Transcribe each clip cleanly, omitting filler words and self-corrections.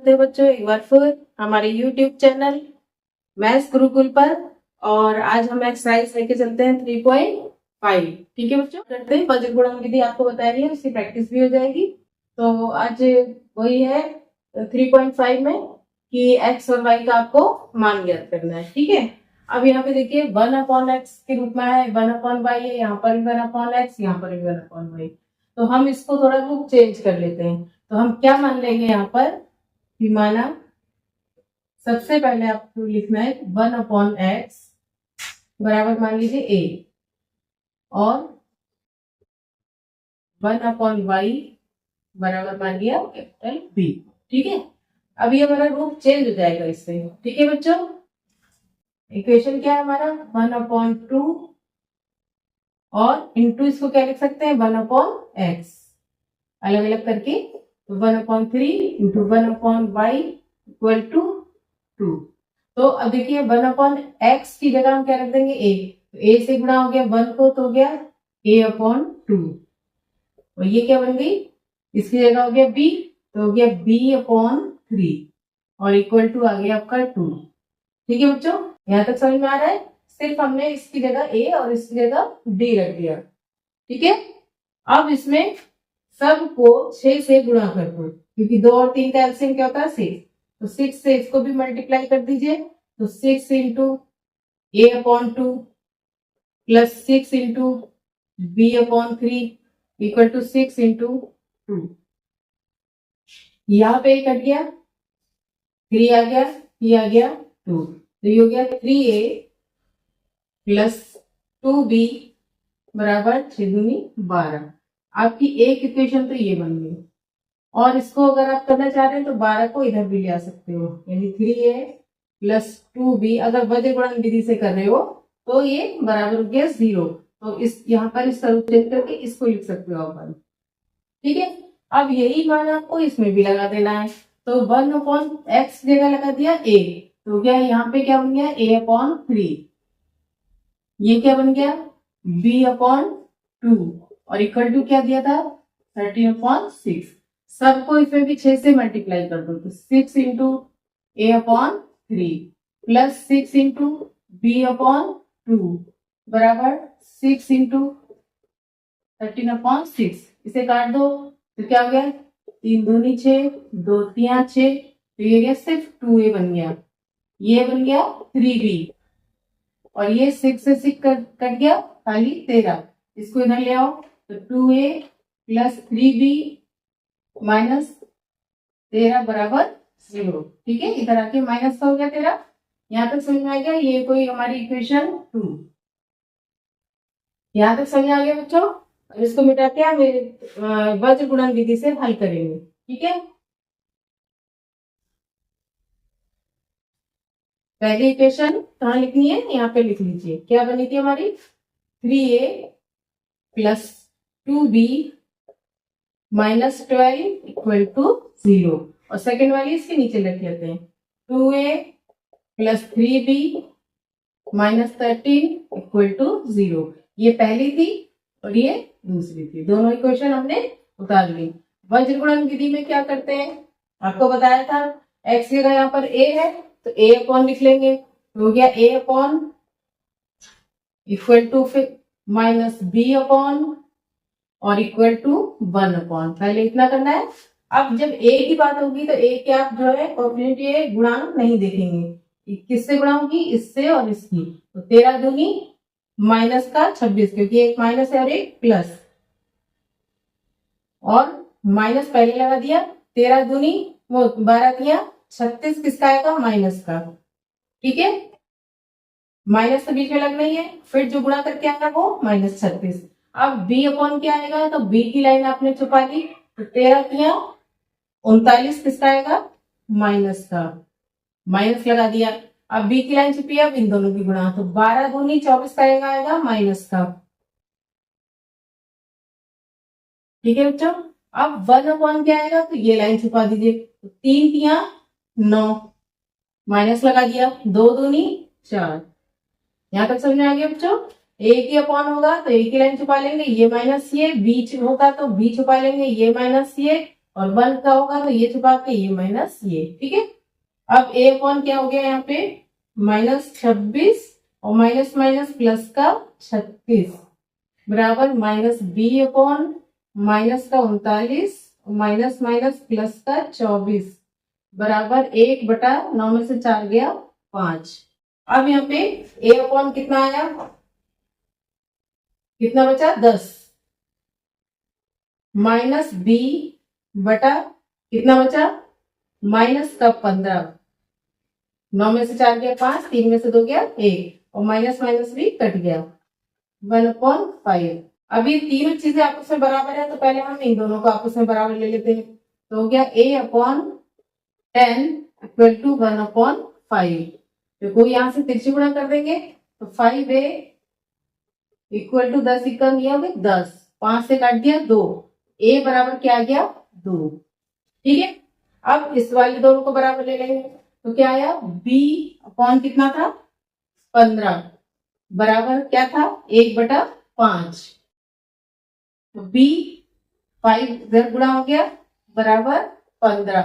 थे बच्चों एक बार फिर हमारे YouTube चैनल मैथ्स गुरुकुल पर। और आज हम एक्सरसाइज लेके चलते हैं 3.5। ठीक है बच्चों, करते हैं वज्र गुणन विधि, आपको बता रही है, उसकी प्रैक्टिस भी हो जाएगी। तो आज वही है 3.5 में कि एक्स और वाई का आपको मान ज्ञात करना है। ठीक है, अब यहाँ पे देखिए 1/x के रूप में है, 1/y है, यहाँ पर भी 1/x, यहाँ पर भी 1/y। तो हम इसको थोड़ा रूप चेंज कर लेते हैं। तो हम क्या मान लेंगे यहाँ पर कि माना सबसे पहले आपको लिखना है 1/x बराबर मान लीजिए a और 1/y बराबर मान लिया कैपिटल B। ठीक है, अब ये हमारा रूप चेंज हो जाएगा इससे। ठीक है बच्चों, इक्वेशन क्या है हमारा 1/2 और इंटू इसको क्या लिख सकते हैं 1/x अलग अलग करके। तो 1/3 इंटू 1/y इक्वल टू 2। तो अब देखिए 1/x की जगह हम क्या रख देंगे a। तो a से गुणा हो गया 1 को तो हो गया a/2 और ये क्या बन गई, इसकी जगह हो गया b तो हो गया b/3 और इक्वल टू आ गया आपका 2। ठीक है बच्चों, यहाँ तक समझ में आ रहा है। सिर्फ हमने इसकी जगह a और इसकी जगह b रख दिया। ठीक है, अब इसमें सबको 6 से गुणा कर दो, क्योंकि 2 और 3 का एलसीएम क्या होता है 6। तो 6 से इसको भी मल्टीप्लाई कर दीजिए। तो 6 into a/2 plus 6 into b/3 equal to 6 into 2। यहाँ पे कट गया 3 आ गया, ये आ गया 2, तो ये हो गया 3a प्लस 2b बराबर 6 दूनी 12। आपकी एक इक्वेशन तो ये बन गई। और इसको अगर आप करना चाह रहे हैं तो 12 को इधर भी ले आ सकते हो, यानी 3a प्लस 2b। अगर वज्र गुणन विधि से कर रहे हो तो ये बराबर हो गया 0। तो इस यहाँ पर इस स्वरूप चेंज करके इसको लिख सकते हो आप। ठीक है, अब यही मान आपको इसमें भी लगा देना है। तो 1/x जगह लगा दिया a, तो क्या यहाँ पे क्या बन गया a/3। ये क्या बन गया b/2 और इक्वल टू क्या दिया था 13/6। सबको इसमें भी 6 से मल्टीप्लाई कर दो। तो 6 into a/3 plus 6 into b/2 बराबर 6 इंटू 13/6। इसे काट दो तो क्या हो गया 3 दूनी 6, 2 3 6, तो ये गया सिर्फ 2a बन गया, ये बन गया 3b और ये 6 से 6 कट गया खाली 13। इसको इधर ले आओ तो 2a प्लस 3b माइनस 13 बराबर 0। ठीक है, इधर आके माइनस का हो गया 13। यहाँ तक समझ में आ गया, ये कोई हमारी इक्वेशन 2। यहाँ तक समझ आ गया बच्चों। अब इसको मिटा के हम वज्र गुणन विधि से हल करेंगे। ठीक है, पहली इक्वेशन कहाँ लिखनी है, यहाँ पे लिख लीजिए। क्या बनी थी हमारी 3a plus 2b minus 12 equal to 0। और सेकेंड वाली इसके नीचे लिख लेते हैं 2a plus 3b minus 13 equal to 0। ये पहली थी और ये दूसरी थी, दोनों इक्वेशन हमने उतार ली। वज्र गुणन विधि में क्या करते हैं, आपको बताया था x की जगह यहाँ पर a है तो a/, लिख लेंगे। तो हो गया a/ इक्वल टू फिर माइनस b/ और इक्वल टू 1/। पहले इतना करना है। अब जब a की बात होगी तो a के आप जो है कोएफिशिएंट ये गुणांक नहीं देखेंगे, किससे गुणा होगी, इससे और इसकी। तो 13 दूनी माइनस का 26, क्योंकि एक माइनस है और एक प्लस, और माइनस पहले लगा दिया। 13 दूनी वो 12 दिया 36, किसका आएगा माइनस का। ठीक है, माइनस तो बीच में लगना ही है, फिर जो गुणा करके आएगा वो -36। अब b/, क्या आएगा, तो b की लाइन आपने छुपा ली। तो 13 किया 39, किसका आएगा माइनस का, माइनस लगा दिया। अब b की लाइन छुपी, अब इन दोनों की गुणा, तो 12 दूनी 24 का आएगा माइनस का। ठीक है बच्चों, अब 1/, क्या आएगा, तो ये लाइन छुपा दीजिए। तो 3 तिया 9 माइनस लगा दिया, 2 दूनी 4। यहाँ तक समझ में आ गया बच्चों। a की अपॉन होगा तो a की लाइन छुपा लेंगे, ये माइनस ये, b होगा तो b छुपा लेंगे, ये माइनस ये, और 1 का होगा तो ये छुपा के ये माइनस ये, ठीक है। अब a अपॉन क्या हो गया यहाँ पे -26 और माइनस माइनस प्लस का 36 बराबर -b अपॉन माइनस का 39 माइनस माइनस प्लस का 24 बराबर 1/9 में से 4 गया 5। अब यहाँ पे a अपॉन कितना आया, कितना बचा 10 माइनस b बटा कितना बचा माइनस का 15, 9 में से 4 गया 5, 3 में से 2 गया 1 और माइनस माइनस भी कट गया 1/5। अभी तीनों चीजें आपस में बराबर है तो पहले हम इन दोनों को आपस में बराबर ले लेते हैं। तो हो गया a/10 इक्वल टू 1/5। देखो यहाँ से तिरछी गुणा कर देंगे तो 5a इक्वल टू 10 का नियम में 10, 5 से काट दिया 2, a बराबर क्या आ गया 2, ठीक है। अब इस वाले दोनों को बराबर ले लेंगे तो क्या आया b अपॉन कितना था 15 बराबर क्या था 1/5। तो b 5 इधर गुणा हो गया बराबर 15,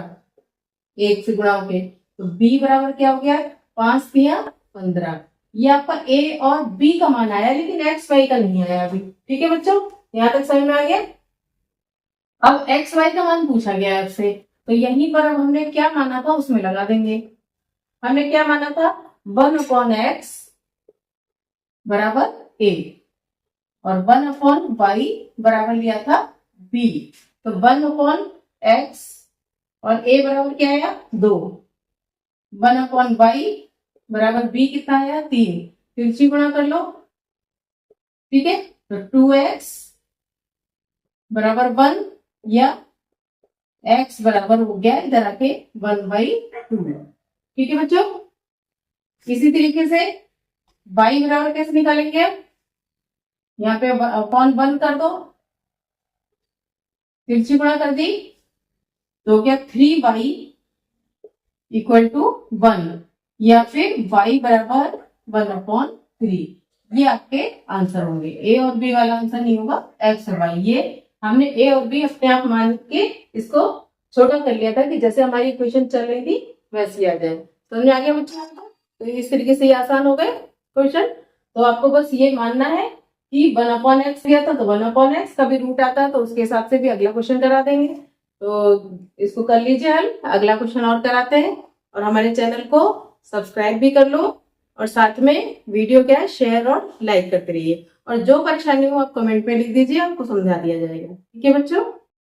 1 से गुणा हो गया तो b बराबर क्या हो गया 5 दिया 15। ये आपका a और b का मान आया लेकिन x y का नहीं आया अभी, ठीक है बच्चों, यहाँ तक समझ में आ गया। अब x y का मान पूछा गया है आपसे तो यहीं पर अब हमने क्या माना था उसमें लगा देंगे। हमने क्या माना था 1/x बराबर a और 1/y बराबर लिया था b। तो 1/x और a बराबर क्या आया 2, 1/y बराबर b कितना आया 3, तिरछी गुणा कर लो, ठीक है। तो 2x बराबर 1 या x बराबर हो गया इधर आके 1/2, ठीक है बच्चों। इसी तरीके से y बराबर कैसे निकालेंगे, यहाँ पे अपॉन 1 कर दो, तिरछी गुणा कर दी तो क्या 3y इक्वल टू 1 या फिर y बराबर 1/3। ये आपके आंसर होंगे, a और b वाला आंसर नहीं होगा x और y। ये हमने a और b अपने आप मान के इसको छोटा कर लिया था कि जैसे हमारी इक्वेशन चल रही थी वैसे आ जाए। समझ आ गया बच्चों, तो इस तरीके से ये आसान हो गए क्वेश्चन। तो आपको बस ये मानना है कि 1/x दिया था तो 1/x का भी रूट आता है तो उसके हिसाब से भी अगला क्वेश्चन करा देंगे। तो इसको कर लीजिए हल, अगला क्वेश्चन और कराते हैं। और हमारे चैनल को सब्सक्राइब भी कर लो और साथ में वीडियो क्या है शेयर और लाइक करते रहिए। और जो परेशानी हो आप कमेंट में लिख दीजिए, आपको समझा दिया जाएगा, ठीक है बच्चों।